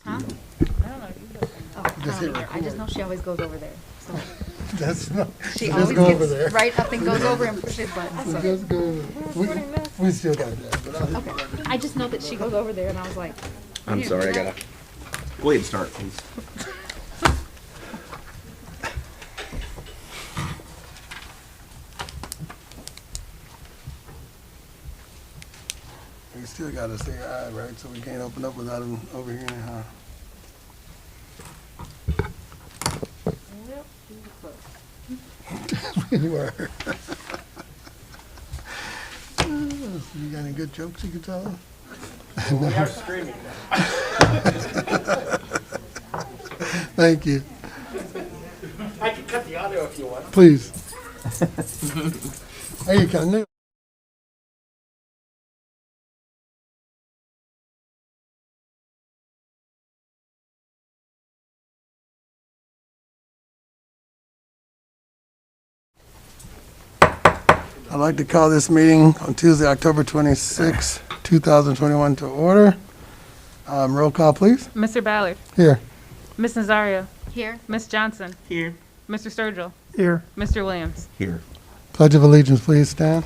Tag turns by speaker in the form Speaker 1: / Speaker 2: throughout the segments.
Speaker 1: Huh? I don't know. Oh, I
Speaker 2: Just hit
Speaker 1: don't either. I just know she always goes over there. So
Speaker 2: That's not,
Speaker 1: she
Speaker 2: just
Speaker 1: always
Speaker 2: go
Speaker 1: gets
Speaker 2: over there.
Speaker 1: right up and goes over and pushes buttons. So.
Speaker 2: Just go over there. We still got that, but I'll hit
Speaker 1: Okay. I just know that she goes over there, and I was like,
Speaker 3: I'm
Speaker 1: "You
Speaker 3: sorry, I
Speaker 1: do
Speaker 3: gotta. Go ahead and start, please.
Speaker 2: We still gotta say aye, right? So we can't open up without him over here, huh?
Speaker 1: Well, she was close.
Speaker 2: You were. You got any good jokes you can tell them?
Speaker 4: We are streaming now.
Speaker 2: Thank you.
Speaker 4: I can cut the audio if you want.
Speaker 2: Please. Hey, you kind of new. I'd like to call this meeting on Tuesday, October 26, 2021 to order. Roll call, please.
Speaker 5: Mr. Ballard.
Speaker 2: Here.
Speaker 5: Ms. Nazario.
Speaker 1: Here.
Speaker 5: Ms. Johnson.
Speaker 4: Here.
Speaker 5: Mr. Sturgill.
Speaker 2: Here.
Speaker 5: Mr. Williams.
Speaker 3: Here.
Speaker 2: Pledge of Allegiance, please stand.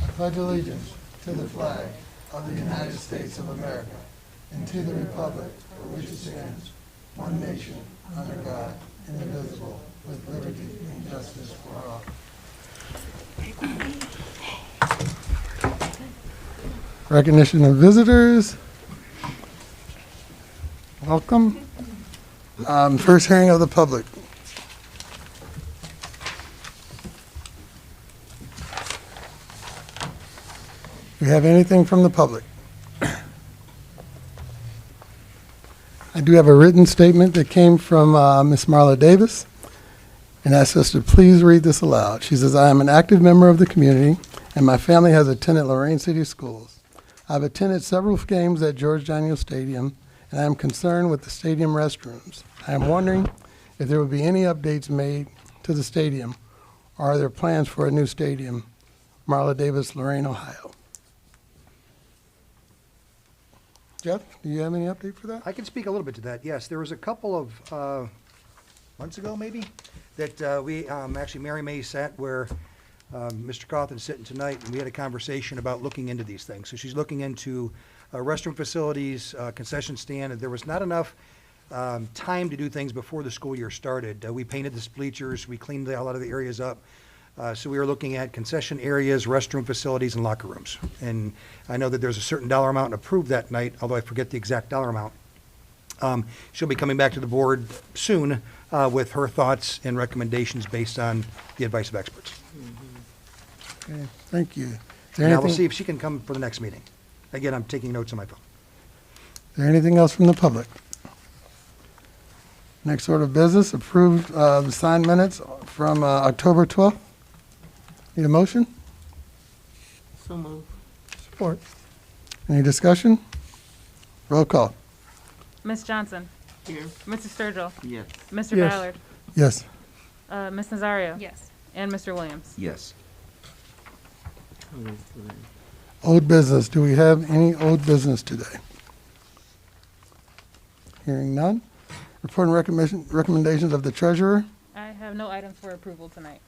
Speaker 2: I pledge allegiance to the flag of the United States of America and to the republic for which it stands, one nation, under God, indivisible, with liberty and justice for all. Recognition of visitors. Welcome. First hearing of the public. Do you have anything from the public? I do have a written statement that came from Ms. Marla Davis and asks us to please read this aloud. She says, I am an active member of the community and my family has attended Lorain City Schools. I've attended several games at George Daniel Stadium and I am concerned with the stadium restrooms. I am wondering if there will be any updates made to the stadium or are there plans for a new stadium? Marla Davis, Lorain, Ohio. Jeff, do you have any update for that?
Speaker 6: I can speak a little bit to that, yes. There was a couple of months ago, maybe, that we, actually Mary May sat where Mr. Cawthon's sitting tonight, and we had a conversation about looking into these things. So she's looking into restroom facilities, concession stand, and there was not enough time to do things before the school year started. We painted the bleachers, we cleaned a lot of the areas up. So we were looking at concession areas, restroom facilities, and locker rooms. And I know that there's a certain dollar amount approved that night, although I forget the exact dollar amount. She'll be coming back to the board soon with her thoughts and recommendations based on the advice of experts.
Speaker 2: Okay, thank you. Is there
Speaker 6: And I will
Speaker 2: anything-
Speaker 6: see if she can come for the next meeting. Again, I'm taking notes on my phone.
Speaker 2: Is there anything else from the public? Next order of business, approved the signed minutes from October 12th. Need a motion?
Speaker 4: So move.
Speaker 2: Support. Any discussion? Roll call.
Speaker 5: Ms. Johnson.
Speaker 4: Here.
Speaker 5: Mr. Sturgill.
Speaker 4: Yes.
Speaker 5: Mr.
Speaker 2: Yes.
Speaker 5: Ballard.
Speaker 2: Yes.
Speaker 5: Ms. Nazario.
Speaker 1: Yes.
Speaker 5: And Mr. Williams.
Speaker 3: Yes.
Speaker 2: Old business. Do we have any old business today? Hearing none. Report and recommendations of the treasurer.
Speaker 5: I have no items for approval tonight.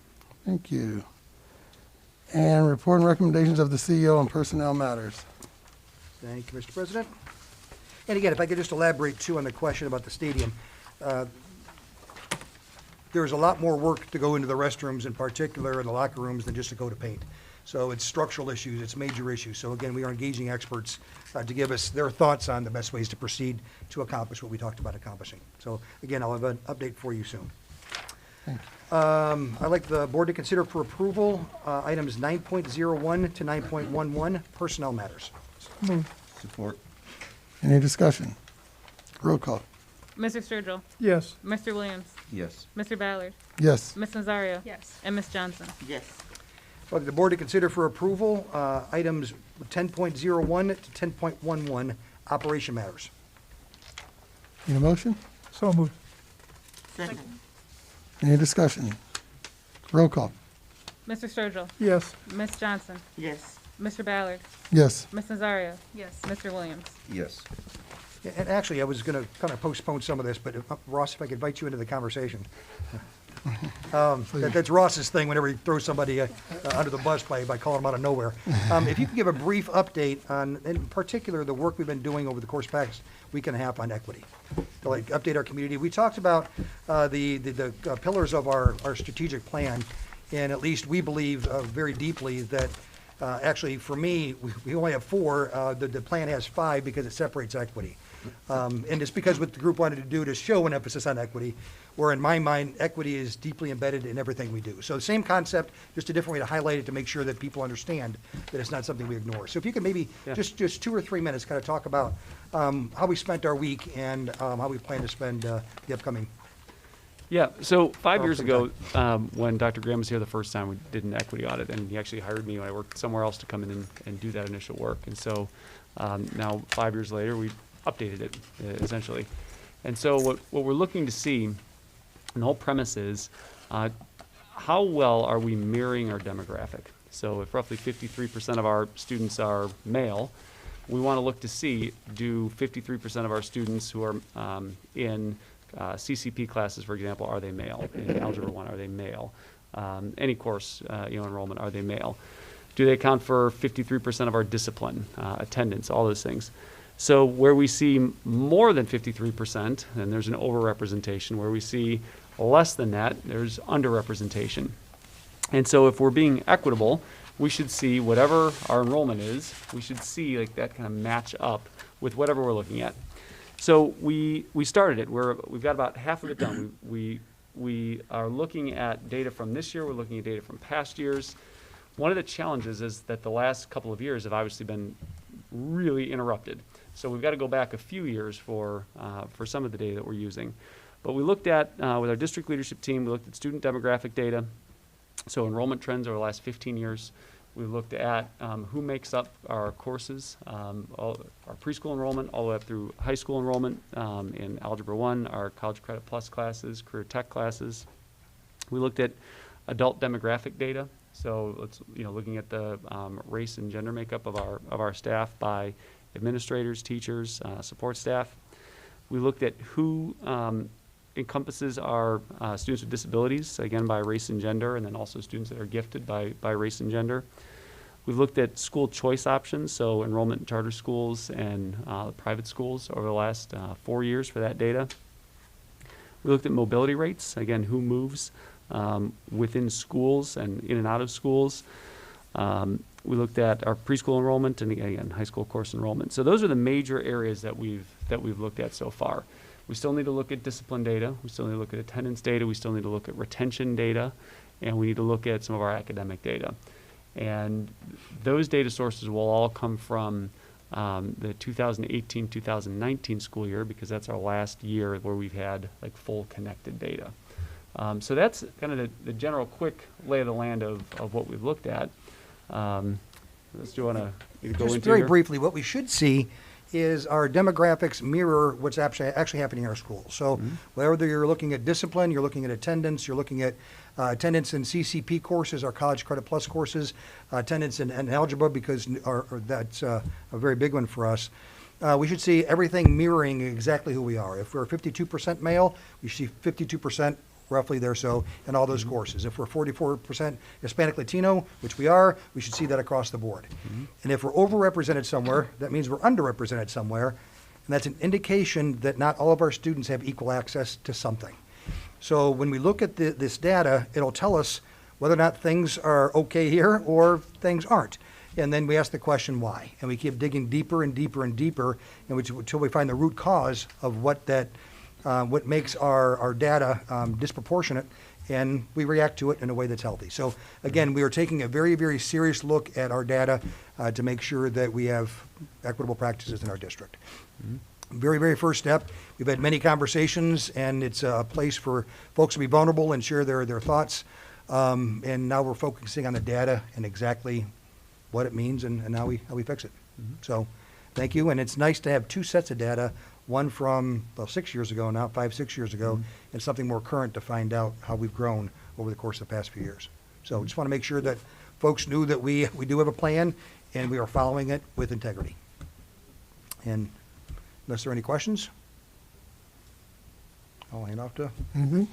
Speaker 2: Thank you. And report and recommendations of the CEO on personnel matters.
Speaker 6: Thank you, Mr. President. And again, if I could just elaborate too on the question about the stadium. There's a lot more work to go into the restrooms in particular and the locker rooms than just to go to paint. So it's structural issues, it's major issues. So again, we are engaging experts to give us their thoughts on the best ways to proceed to accomplish what we talked about accomplishing. So again, I'll have an update for you soon. I'd like the board to consider for approval items 9.01 to 9.11, personnel matters.
Speaker 3: Support.
Speaker 2: Any discussion? Roll call.
Speaker 5: Mr. Sturgill.
Speaker 2: Yes.
Speaker 5: Mr. Williams.
Speaker 3: Yes.
Speaker 5: Mr. Ballard.
Speaker 2: Yes.
Speaker 5: Ms. Nazario.
Speaker 1: Yes.
Speaker 5: And Ms. Johnson.
Speaker 4: Yes.
Speaker 6: I'd like the board to consider for approval items 10.01 to 10.11, operation matters.
Speaker 2: Need a motion?
Speaker 7: So moved.
Speaker 4: Second.
Speaker 2: Any discussion? Roll call.
Speaker 5: Mr. Sturgill.
Speaker 7: Yes.
Speaker 5: Ms. Johnson.
Speaker 4: Yes.
Speaker 5: Mr. Ballard,
Speaker 2: Yes.
Speaker 5: Ms. Nazario,
Speaker 1: Yes.
Speaker 5: Mr. Williams.
Speaker 3: Yes.
Speaker 6: Yeah, and actually, I was going to kind of postpone some of this, but Ross, if I could invite you into the conversation. That's Ross's thing whenever he throws somebody under the bus by calling them out of nowhere. If you could give a brief update on, in particular, the work we've been doing over the course of the past week and a half on equity, to like update our community. We talked about the pillars of our strategic plan, and at least we believe very deeply that actually, for me, we only have 4. The plan has 5 because it separates equity. And it's because what the group wanted to do to show an emphasis on equity, where in my mind, equity is deeply embedded in everything we do. So the same concept, just a different way to highlight it to make sure that people understand that it's not something we ignore. So if you could maybe just 2 or 3 minutes kind of talk about how we spent our week and how we plan to spend the upcoming.
Speaker 7: Yeah, so 5 years
Speaker 6: Awesome.
Speaker 7: ago, when Dr. Graham was here the first time, we did an equity audit, and he actually hired me when I worked somewhere else to come in and do that initial work. And so now, 5 years later, we updated it, essentially. And so what we're looking to see, and the whole premise is, how well are we mirroring our demographic? So if roughly 53% of our students are male, we want to look to see, do 53% of our students who are in CCP classes, for example, are they male? In Algebra 1, are they male? Any course, enrollment, are they male? Do they account for 53% of our discipline, attendance, all those things? So where we see more than 53%, then there's an overrepresentation. Where we see less than that, there's underrepresentation. And so if we're being equitable, we should see whatever our enrollment is, we should see like that kind of match up with whatever we're looking at. So we started it. We've got about half of it done. We are looking at data from this year. We're looking at data from past years. One of the challenges is that the last couple of years have obviously been really interrupted. So we've got to go back a few years for some of the data that we're using. But we looked at, with our district leadership team, we looked at student demographic data, so enrollment trends over the last 15 years. We looked at who makes up our courses, our preschool enrollment, all the way up through high school enrollment in Algebra 1, our College Credit Plus classes, career tech classes. We looked at adult demographic data, so looking at the race and gender makeup of our staff by administrators, teachers, support staff. We looked at who encompasses our students with disabilities, again by race and gender, and then also students that are gifted by race and gender. We've looked at school choice options, so enrollment in charter schools and private schools over the last 4 years for that data. We looked at mobility rates, again, who moves within schools and in and out of schools. We looked at our preschool enrollment and again high school course enrollment. So those are the major areas that we've looked at so far. We still need to look at discipline data. We still need to look at attendance data. We still need to look at retention data, and we need to look at some of our academic data. And those data sources will all come from the 2018-2019 school year, because that's our last year where we've had like full connected data. So that's kind of the general quick lay of the land of what we've looked at. Do you want to go
Speaker 6: Just
Speaker 7: into
Speaker 6: very
Speaker 7: here?
Speaker 6: briefly, what we should see is our demographics mirror what's actually happening in our schools. So whether you're looking at discipline, you're looking at attendance, you're looking at attendance in CCP courses, our College Credit Plus courses, attendance in algebra, because that's a very big one for us. We should see everything mirroring exactly who we are. If we're 52% male, we should see 52% roughly there, so in all those courses. If we're 44% Hispanic Latino, which we are, we should see that across the board. And if we're overrepresented somewhere, that means we're underrepresented somewhere, and that's an indication that not all of our students have equal access to something. So when we look at this data, it'll tell us whether or not things are okay here or things aren't. And then we ask the question why, and we keep digging deeper and deeper and deeper until we find the root cause of what makes our data disproportionate, and we react to it in a way that's healthy. So again, we are taking a very, very serious look at our data to make sure that we have equitable practices in our district. Very, very first step, we've had many conversations, and it's a place for folks to be vulnerable and share their thoughts. And now we're focusing on the data and exactly what it means and how we fix it. So thank you, and it's nice to have 2 sets of data, one from 6 years ago now, 5-6 years ago, and something more current to find out how we've grown over the course of the past few years. So just want to make sure that folks knew that we do have a plan, and we are following it with integrity. And unless there are any questions, I'll hand off to,
Speaker 2: Anything?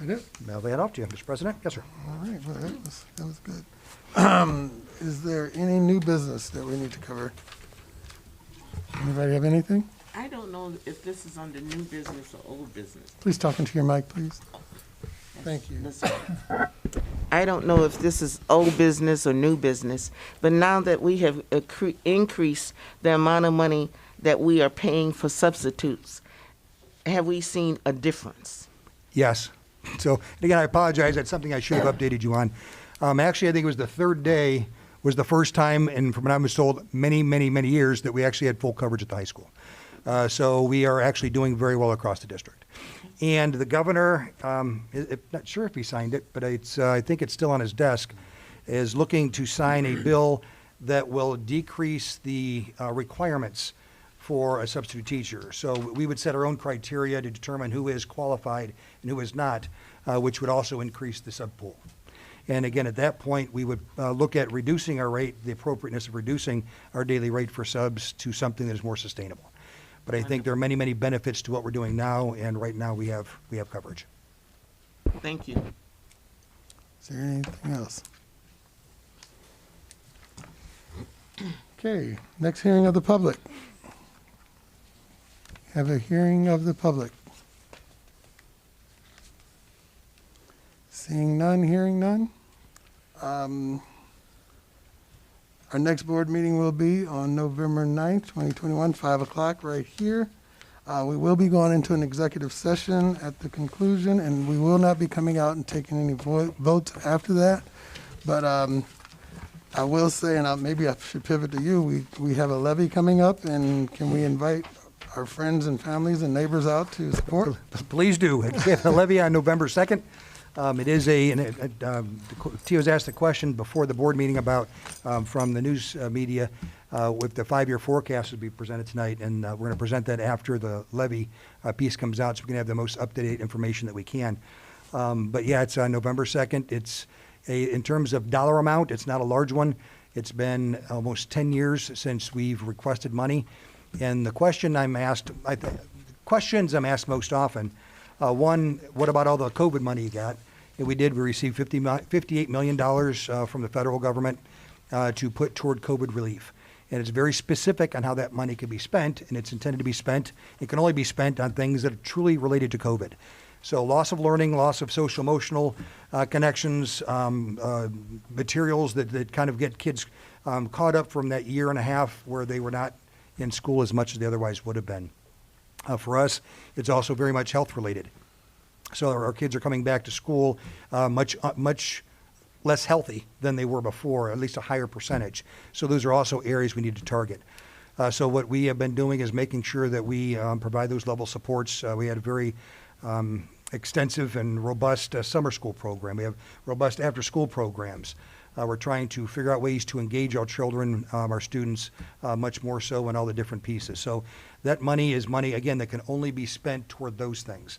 Speaker 2: That it?
Speaker 6: I'll lay it off to you, Mr. President. Yes, sir.
Speaker 2: All right, well, that was good. Is there any new business that we need to cover? Anybody have anything?
Speaker 8: I don't know if this is under new business or old business.
Speaker 2: Please talk into your mic, please. Thank you.
Speaker 8: Listen. I don't know if this is old business or new business, but now that we have increased the amount of money that we are paying for substitutes, have we seen a difference?
Speaker 6: Yes. So, again, I apologize. That's something I should have updated you on. Actually, I think it was the third day was the first time, and from what I was told, many, many, many years, that we actually had full coverage at the high school. So we are actually doing very well across the district. And the governor, not sure if he signed it, but I think it's still on his desk, is looking to sign a bill that will decrease the requirements for a substitute teacher. So we would set our own criteria to determine who is qualified and who is not, which would also increase the subpool. And again, at that point, we would look at reducing our rate, the appropriateness of reducing our daily rate for subs to something that is more sustainable. But I think there are many, many benefits to what we're doing now, and right now we have coverage.
Speaker 8: Thank you.
Speaker 2: Is there anything else? Okay, next hearing of the public. Have a hearing of the public. Seeing none, hearing none. Our next board meeting will be on November 9th, 2021, 5 o'clock, right here. We will be going into an executive session at the conclusion, and we will not be coming out and taking any votes after that. But I will say, and maybe I should pivot to you, we have a levy coming up, and can we invite our friends and families and neighbors out to support?
Speaker 6: Please do. We have the levy on November 2nd. It is Tio was asked the question before the board meeting about, from the news media, with the 5-year forecast to be presented tonight, and we're going to present that after the levy piece comes out, so we can have the most up-to-date information that we can. But yeah, it's on November 2nd. It's in terms of dollar amount, it's not a large one. It's been almost 10 years since we've requested money, and the question I'm asked, questions I'm asked most often, one, what about all the COVID money you got? And we received $58 million from the federal government to put toward COVID relief. And it's very specific on how that money can be spent, and it's intended to be spent. It can only be spent on things that are truly related to COVID. So loss of learning, loss of social emotional connections, materials that kind of get kids caught up from that year and a half where they were not in school as much as they otherwise would have been. For us, it's also very much health related. So our kids are coming back to school much less healthy than they were before, at least a higher percentage. So those are also areas we need to target. So what we have been doing is making sure that we provide those level supports. We had a very extensive and robust summer school program. We have robust after-school programs. We're trying to figure out ways to engage our children, our students, much more so in all the different pieces. So that money is money, again, that can only be spent toward those things.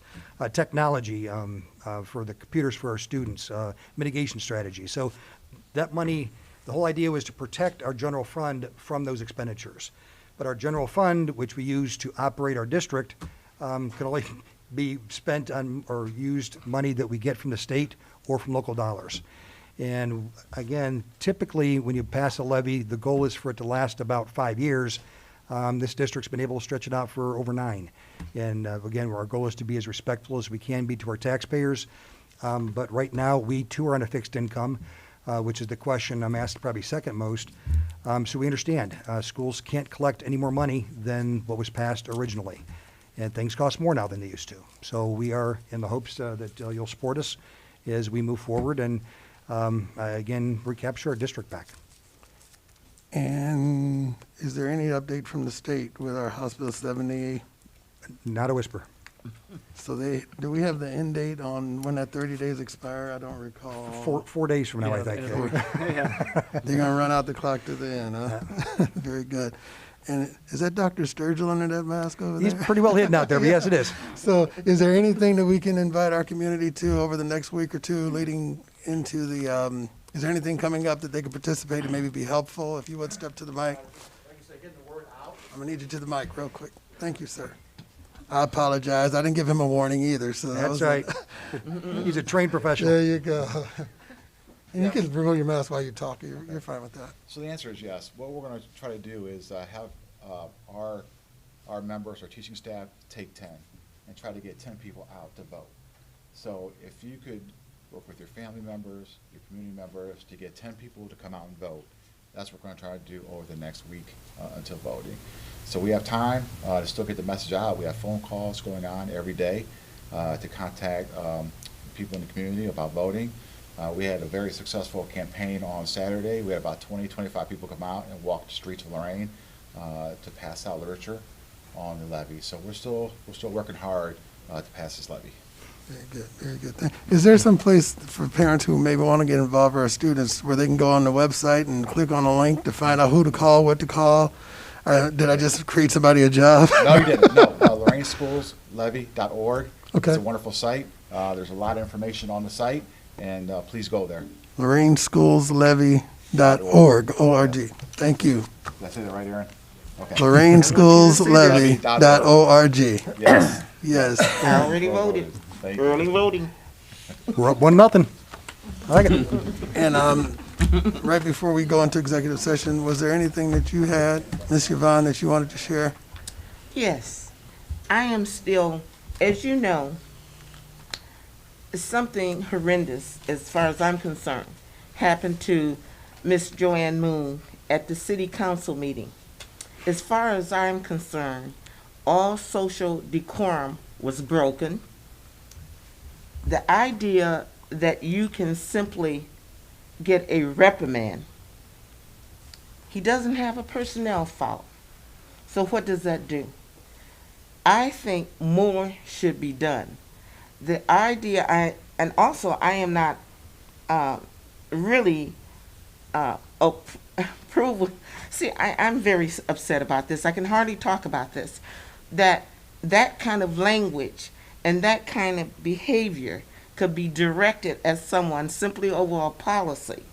Speaker 6: Technology for the computers for our students, mitigation strategies. So that money, the whole idea was to protect our general fund from those expenditures. But our general fund, which we use to operate our district, can only be spent on or used money that we get from the state or from local dollars. And again, typically when you pass a levy, the goal is for it to last about 5 years. This district's been able to stretch it out for over 9. And again, our goal is to be as respectful as we can be to our taxpayers. But right now, we too are on a fixed income, which is the question I'm asked probably second most. So we understand schools can't collect any more money than what was passed originally. And things cost more now than they used to. So we are in the hopes that you'll support us as we move forward and again, recapture our district back.
Speaker 2: And is there any update from the state with our House Bill 70?
Speaker 6: Not a whisper.
Speaker 2: So do we have the end date on when that 30 days expire? I don't recall.
Speaker 6: 4 days from now, I think.
Speaker 2: They're gonna run out the clock to the end, huh? Very good. And is that Dr. Sturgill under that mask over there?
Speaker 6: He's pretty well hidden out there, but yes, it is.
Speaker 2: So is there anything that we can invite our community to over the next week or two leading into the Is there anything coming up that they could participate and maybe be helpful? If you would step to the mic.
Speaker 6: Like you said, getting the word out.
Speaker 2: I'm gonna need you to the mic real quick. Thank you, sir. I apologize. I didn't give him a warning either, so that
Speaker 6: That's
Speaker 2: was
Speaker 6: right. He's a trained professional.
Speaker 2: There you go. And you can remove your mask while you talk. You're fine with that.
Speaker 9: So the answer is yes. What we're going to try to do is have our members, our teaching staff, take 10 and try to get 10 people out to vote. So if you could work with your family members, your community members, to get 10 people to come out and vote, that's what we're going to try to do over the next week until voting. So we have time to still get the message out. We have phone calls going on every day to contact people in the community about voting. We had a very successful campaign on Saturday. We had about 20, 25 people come out and walk the streets of Lorain to pass out literature on the levy. So we're still working hard to pass this levy.
Speaker 2: Very good, very good. Is there some place for parents who maybe want to get involved, or students, where they can go on the website and click on a link to find out who to call, what to call? Did I just create somebody a job?
Speaker 9: No, you didn't. No, LorainsSchoolsLevy.org.
Speaker 2: Okay.
Speaker 9: It's a wonderful site. There's a lot of information on the site, and please go there.
Speaker 2: LorainsSchoolsLevy.org. O-R-G. Thank you.
Speaker 9: Did I say that right, Aaron? Okay.
Speaker 2: LorainsSchoolsLevy.org.
Speaker 9: Yes.
Speaker 2: Yes.
Speaker 8: Already voted.
Speaker 9: Thank you.
Speaker 8: Early voting.
Speaker 6: We're up 1-0. I like it.
Speaker 2: And right before we go into executive session, was there anything that you had, Ms. Yvonne, that you wanted to share?
Speaker 8: Yes, I am still, as you know, something horrendous, as far as I'm concerned, happened to Miss Joanne Moon at the city council meeting. As far as I'm concerned, all social decorum was broken. The idea that you can simply get a reprimand, he doesn't have a personnel file. So what does that do? I think more should be done. The idea, I am not really approval. See, I'm very upset about this. I can hardly talk about this. That kind of language and that kind of behavior could be directed at someone simply over a policy.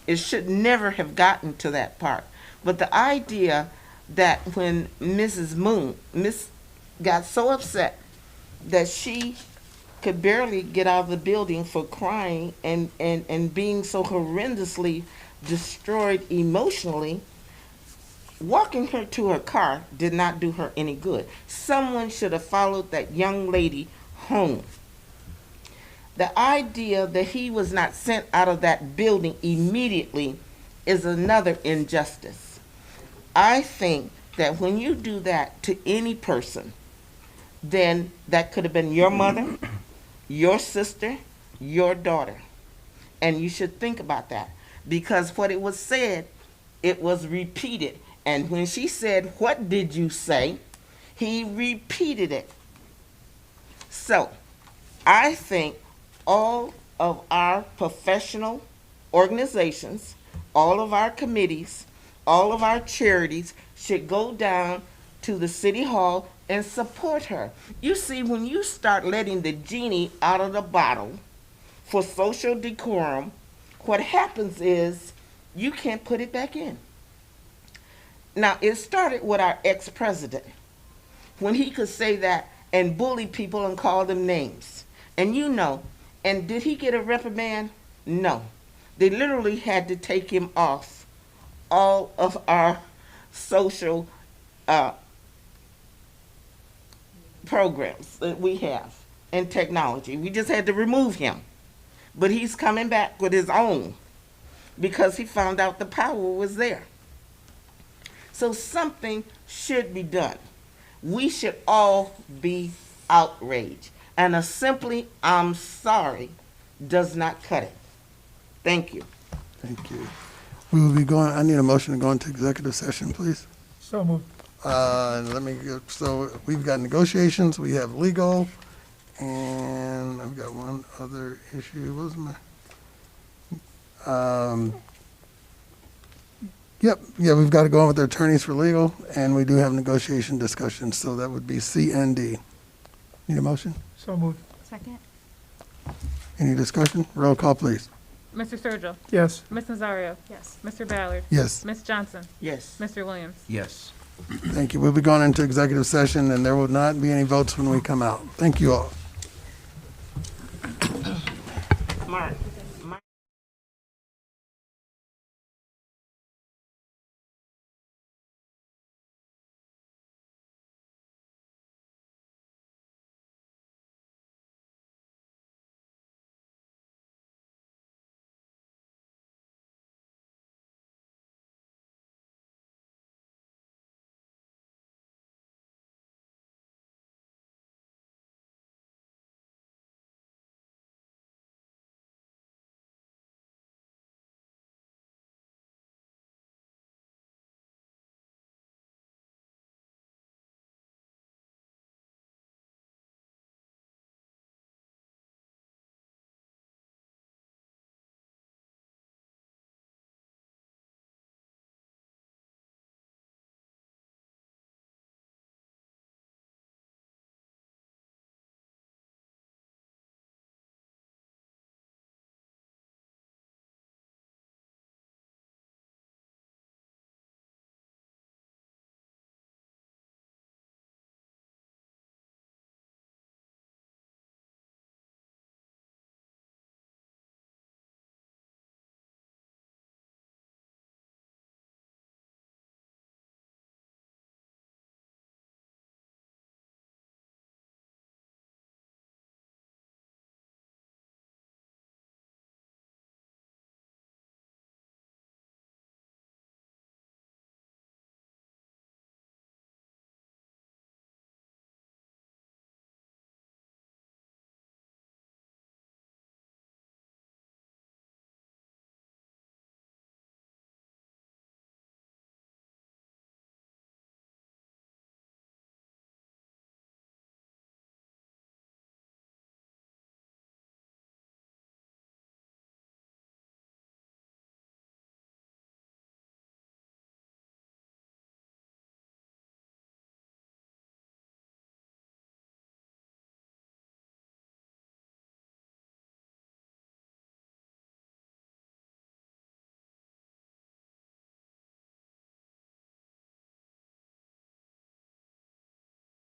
Speaker 8: It should never have gotten to that part. But the idea that when Mrs. Moon got so upset that she could barely get out of the building for crying and being so horrendously destroyed emotionally, walking her to her car did not do her any good. Someone should have followed that young lady home. The idea that he was not sent out of that building immediately is another injustice. I think that when you do that to any person, then that could have been your mother, your sister, your daughter. And you should think about that, because what it was said, it was repeated. And when she said, "What did you say?" he repeated it. So I think all of our professional organizations, all of our committees, all of our charities should go down to the city hall and support her. You see, when you start letting the genie out of the bottle for social decorum, what happens is you can't put it back in. Now, it started with our ex-president, when he could say that and bully people and call them names. And you know, and did he get a reprimand? No. They literally had to take him off all of our social programs that we have in technology. We just had to remove him. But he's coming back with his own because he found out the power was there. So something should be done. We should all be outraged. And a simply "I'm sorry" does not cut it. Thank you.
Speaker 2: Thank you. We will be going, I need a motion to go into executive session, please.
Speaker 4: So moved.
Speaker 2: So we've got negotiations, we have legal, and I've got one other issue. What was my? Yep, yeah, we've got to go on with the attorneys for legal, and we do have negotiation discussions, so that would be C and D. Need a motion?
Speaker 4: So moved.
Speaker 1: Second?
Speaker 2: Any discussion? Roll call, please.
Speaker 5: Mr. Sturgill.
Speaker 2: Yes.
Speaker 5: Ms. Nazario.
Speaker 1: Yes.
Speaker 5: Mr. Ballard.
Speaker 2: Yes.
Speaker 5: Ms. Johnson.
Speaker 8: Yes.
Speaker 5: Mr. Williams.
Speaker 3: Yes.
Speaker 2: Thank you. We'll be going into executive session, and there will not be any votes when we come out. Thank you all.
Speaker 8: Mark.